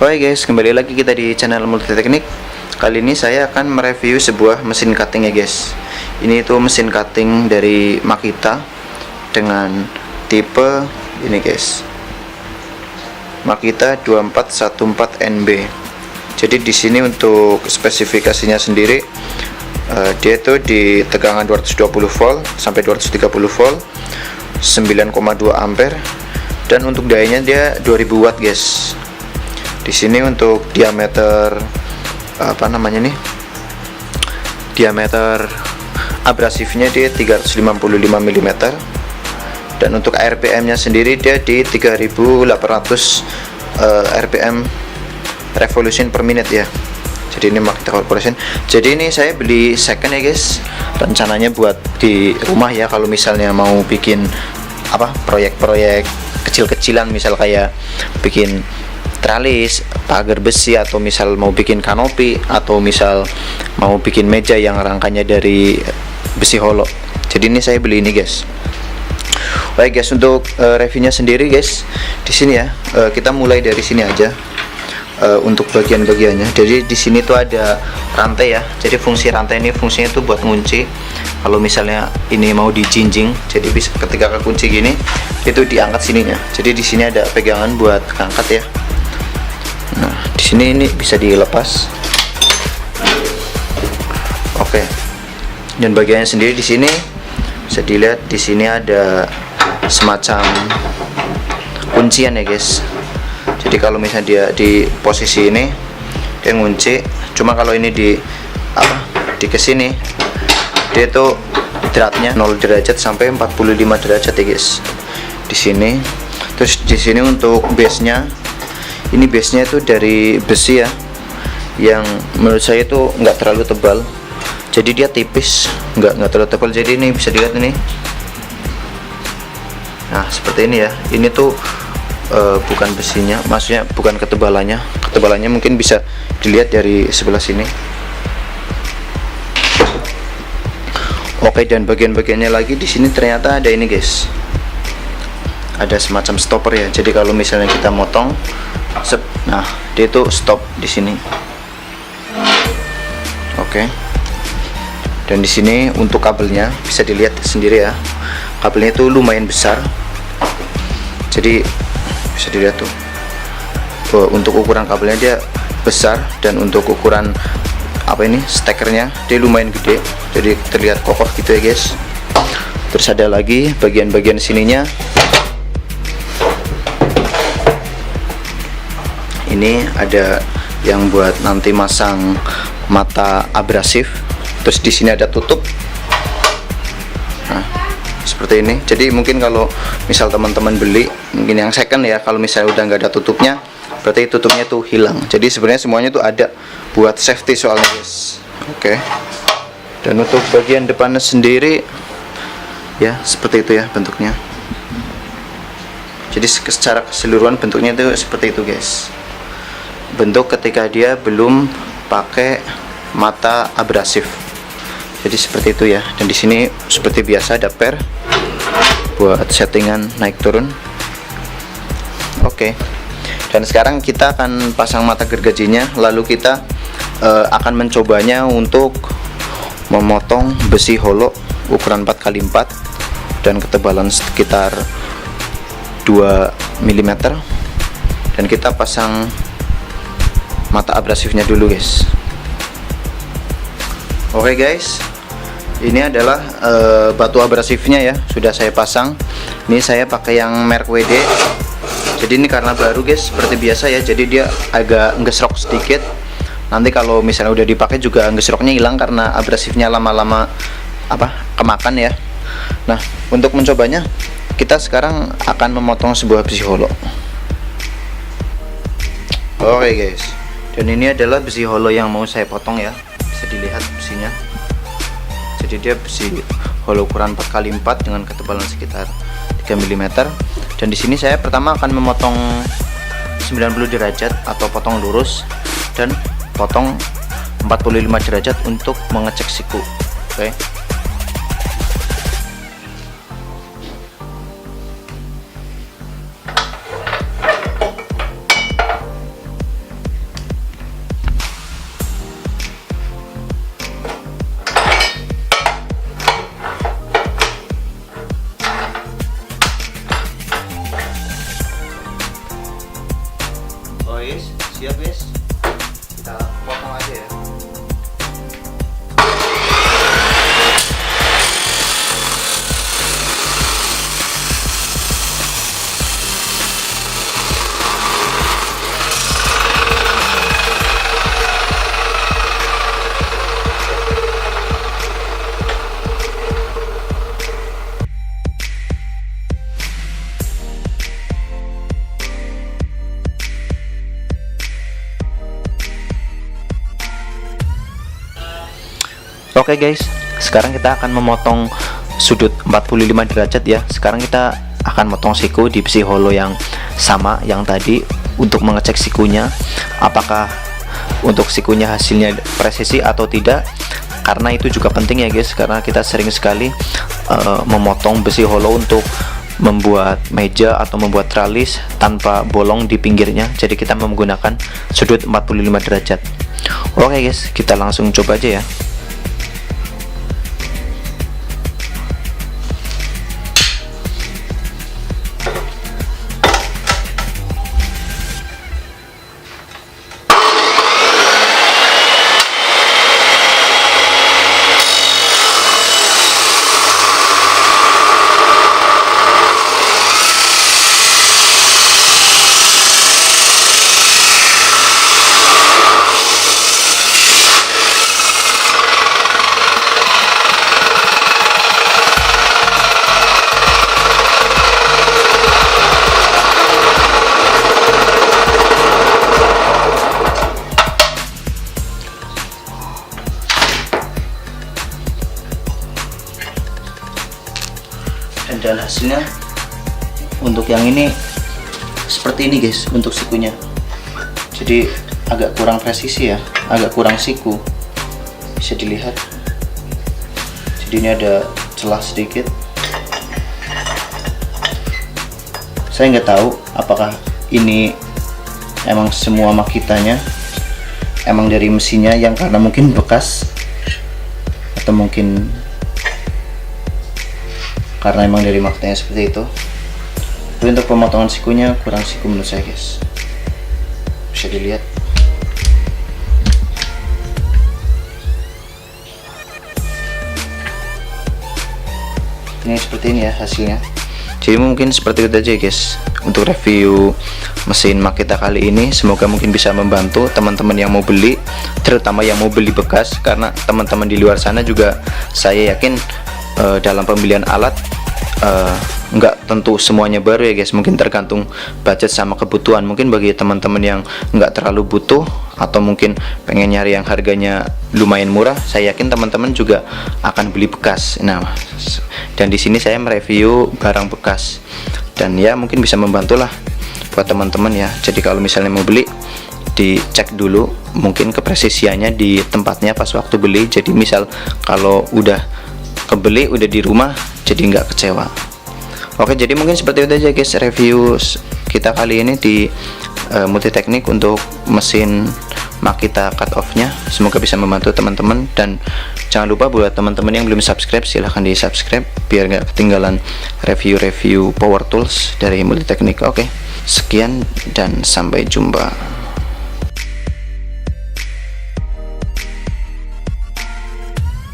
Oke guys, kembali lagi kita di channel Multiteknik. Kali ini saya akan mereview sebuah mesin cutting ya guys. Ini tuh mesin cutting dari Makita dengan tipe ini guys, Makita 2414NB. Jadi di sini untuk spesifikasinya sendiri, dia tuh di tegangan 220 volt sampai 230 volt, 9,2 ampere, dan untuk dayanya dia 2000 watt guys. Di sini untuk diameter diameter abrasifnya dia 355 mm, dan untuk RPM nya sendiri dia di 3800 RPM revolution per minute ya. Jadi ini Makita Corporation. Jadi ini saya beli second ya guys, rencananya buat di rumah ya, kalau misalnya mau bikin proyek-proyek kecil-kecilan, misal kayak bikin tralis, pagar besi, atau misal mau bikin kanopi, atau misal mau bikin meja yang rangkanya dari besi hollow. Jadi ini saya beli ini guys. Baik guys, untuk reviewnya sendiri guys, di sini ya, kita mulai dari sini aja. Untuk bagian-bagiannya, jadi di sini tuh ada rantai ya. Jadi fungsi rantai ini fungsinya tuh buat ngunci. Kalau misalnya ini mau dijinjing, jadi bisa ketika kekunci gini, itu diangkat sininya. Jadi di sini ada pegangan buat angkat ya. Nah, di sini ini bisa dilepas. Oke. Dan bagiannya sendiri di sini bisa dilihat, di sini ada semacam kuncian ya guys. Jadi kalau misalnya dia di posisi ini, dia ngunci. Cuma kalau ini di kesini, dia tuh derajatnya 0 derajat sampai 45 derajat ya guys. Di sini. Terus di sini untuk base-nya, ini base-nya itu dari besi ya, yang menurut saya itu nggak terlalu tebal. Jadi dia tipis, nggak terlalu tebal. Jadi ini bisa dilihat ini. Nah seperti ini ya. Ini tuh bukan besinya, maksudnya bukan ketebalannya. Ketebalannya mungkin bisa dilihat dari sebelah sini. Oke, dan bagian-bagiannya lagi di sini ternyata ada ini guys. Ada semacam stopper ya. Jadi kalau misalnya kita motong, nah dia itu stop di sini. Oke. Dan di sini untuk kabelnya bisa dilihat sendiri ya. Kabelnya itu lumayan besar. Jadi bisa dilihat tuh, untuk ukuran kabelnya dia besar, dan untuk ukuran stekernya dia lumayan gede, jadi terlihat kokoh gitu ya guys. Terus ada lagi bagian-bagian sininya, ini ada yang buat nanti masang mata abrasif. Terus di sini ada tutup. Nah seperti ini. Jadi mungkin kalau misal teman-teman beli mungkin yang second ya, kalau misalnya udah nggak ada tutupnya, berarti tutupnya tuh hilang. Jadi sebenarnya semuanya tuh ada buat safety soalnya guys. Oke. Dan untuk bagian depannya sendiri ya seperti itu ya bentuknya. Jadi secara keseluruhan bentuknya itu seperti itu guys. Bentuk ketika dia belum pakai mata abrasif. Jadi seperti itu ya. Dan di sini seperti biasa ada per buat settingan naik turun. Oke. Dan sekarang kita akan pasang mata gergajinya, lalu kita akan mencobanya untuk memotong besi hollow ukuran 4x4 dan ketebalan sekitar 2 mm. Dan kita pasang mata abrasifnya dulu guys. Oke guys, ini adalah batu abrasifnya ya, sudah saya pasang. Ini saya pakai yang merek WD. Jadi ini karena baru guys, seperti biasa ya, jadi dia agak ngesrok sedikit. Nanti kalau misalnya udah dipakai juga ngesroknya hilang karena abrasifnya lama-lama kemakan ya. Nah untuk mencobanya, kita sekarang akan memotong sebuah besi hollow. Oke guys, dan ini adalah besi hollow yang mau saya potong ya. Bisa dilihat besinya. Jadi dia besi hollow ukuran 4x4 dengan ketebalan sekitar 3 mm. Dan di sini saya pertama akan memotong 90 derajat atau potong lurus, dan potong 45 derajat untuk mengecek siku. Oke. Oke guys, sekarang kita akan memotong sudut 45 derajat ya. Sekarang kita akan motong siku di besi hollow yang sama yang tadi untuk mengecek sikunya apakah untuk sikunya hasilnya presisi atau tidak, karena itu juga penting ya guys, karena kita sering sekali memotong besi hollow untuk membuat meja atau membuat tralis tanpa bolong di pinggirnya, jadi kita menggunakan sudut 45 derajat. Oke guys, kita langsung coba aja ya. Dan hasilnya untuk yang ini seperti ini guys, untuk sikunya. Jadi agak kurang presisi ya, agak kurang siku, bisa dilihat. Jadi ini ada celah sedikit. Saya nggak tahu apakah ini emang semua makitanya emang dari mesinnya yang karena mungkin bekas, atau mungkin karena emang dari makitanya seperti itu. Tapi untuk pemotongan sikunya kurang siku menurut saya guys, bisa dilihat. Ini seperti ini ya hasilnya. Jadi mungkin seperti itu aja guys untuk review mesin Makita kali ini. Semoga mungkin bisa membantu teman-teman yang mau beli, terutama yang mau beli bekas, karena teman-teman di luar sana juga saya yakin dalam pembelian alat nggak tentu semuanya baru ya guys, mungkin tergantung budget sama kebutuhan. Mungkin bagi teman-teman yang nggak terlalu butuh atau mungkin pengen nyari yang harganya lumayan murah, saya yakin teman-teman juga akan beli bekas. Nah, dan di sini saya mereview barang bekas, dan ya mungkin bisa membantu lah buat teman-teman ya. Jadi kalau misalnya mau beli, dicek dulu mungkin kepresisiannya di tempatnya pas waktu beli. Jadi misal kalau udah kebeli, udah di rumah, jadi nggak kecewa. Oke, jadi mungkin seperti itu aja guys review kita kali ini di Multiteknik untuk mesin Makita cut off nya. Semoga bisa membantu teman-teman, dan jangan lupa buat teman-teman yang belum subscribe, silahkan di subscribe biar nggak ketinggalan review-review power tools dari Multiteknik. Oke, sekian dan sampai jumpa.